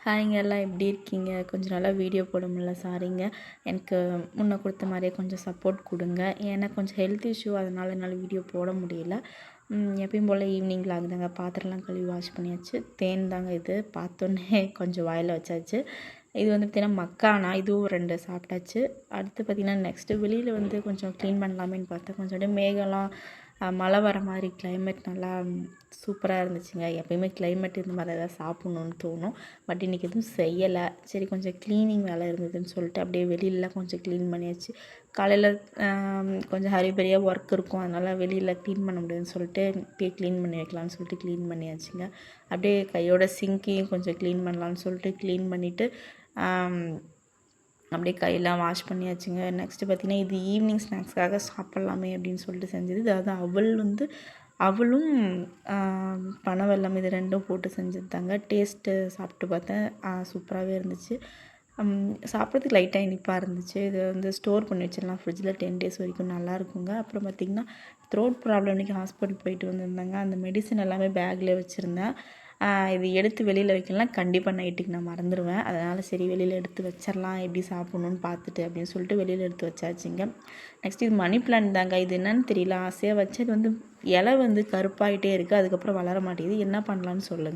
ஹாய்ங்க, எல்லாம் எப்படி இருக்கீங்க? கொஞ்சம் நாளா வீடியோ போட முடியல, சாரிங்க. எனக்கு முன்ன கொடுத்த மாதிரியே கொஞ்சம் சப்போர்ட் கொடுங்க. ஏன்னா கொஞ்சம் ஹெல்த் இஷ்யூ, அதனால் என்னால் வீடியோ போட முடியல. எப்பயும் போல் ஈவினிங் விலாக் தாங்க. பாத்திரம்லாம் கழுவி வாஷ் பண்ணியாச்சு. தேன் தாங்க இது, பார்த்தோன்னே கொஞ்சம் வாயில் வச்சாச்சு. இது வந்து பார்த்திங்கன்னா மக்கானா, இதுவும் 2 சாப்பிட்டாச்சு. அடுத்து பார்த்திங்கன்னா நெக்ஸ்ட்டு வெளியில் வந்து கொஞ்சம் க்ளீன் பண்ணலாமேன்னு பார்த்தா கொஞ்சம் அப்படியே மேகம்லாம் மழை வர மாதிரி கிளைமேட் நல்லா சூப்பராக இருந்துச்சுங்க. எப்பயுமே கிளைமேட் இந்த மாதிரி ஏதாவது சாப்பிட்ணுன்னு தோணும். பட் இன்றைக்கி எதுவும் செய்யலை. சரி கொஞ்சம் க்ளீனிங் வேலை இருந்ததுன்னு சொல்லிட்டு அப்படியே வெளியிலலாம் கொஞ்சம் க்ளீன் பண்ணியாச்சு. காலையில் கொஞ்சம் ஹரிபரியாக ஒர்க் இருக்கும், அதனால் வெளியில் க்ளீன் பண்ண முடியுதுன்னு சொல்லிட்டு இப்போயே க்ளீன் பண்ணி வைக்கலான்னு சொல்லிட்டு க்ளீன் பண்ணியாச்சுங்க. அப்படியே கையோட சிங்கையும் கொஞ்சம் க்ளீன் பண்ணலான்னு சொல்லிட்டு க்ளீன் பண்ணிவிட்டு அப்படியே கையெல்லாம் வாஷ் பண்ணியாச்சுங்க. நெக்ஸ்ட்டு பார்த்திங்கன்னா இது ஈவினிங் ஸ்நாக்ஸ்க்காக சாப்பிட்லாமே அப்படின்னு சொல்லிட்டு செஞ்சது. அதாவது அவலும் பனை வெல்லம் இது 2ம் போட்டு செஞ்சது தாங்க. டேஸ்ட்டு சாப்பிட்டு பார்த்தேன், சூப்பராகவே இருந்துச்சு. சாப்பிட்றதுக்கு லைட்டாக இனிப்பாக இருந்துச்சு. இது வந்து ஸ்டோர் பண்ணி வச்சிடலாம் ஃப்ரிட்ஜில் 10 டேஸ் வரைக்கும் நல்லாயிருக்குங்க. அப்புறம் பார்த்திங்கன்னா த்ரோட் ப்ராப்ளம் இன்றைக்கி ஹாஸ்பிட்டல் போயிட்டு வந்திருந்தாங்க. அந்த மெடிசன் எல்லாமே பேக்கில் வச்சுருந்தேன். இது எடுத்து வெளியில் வைக்கலாம், கண்டிப்பாக நைட்டுக்கு நான் மறந்துடுவேன். அதனால் சரி வெளியில் எடுத்து வச்சிடலாம், எப்படி சாப்பிட்ணுன்னு பார்த்துட்டு அப்படின்னு சொல்லிட்டு வெளியில் எடுத்து வச்சாச்சுங்க. நெக்ஸ்ட் இது மணி பிளான்ட் தாங்க. இது என்னன்னு தெரியல, ஆசையாக வச்சு அது வந்து இலை வந்து கருப்பாயிட்டே இருக்குது, அதுக்கப்புறம் வளர மாட்டேங்குது. என்ன பண்ணலான்னு சொல்லுங்கள்.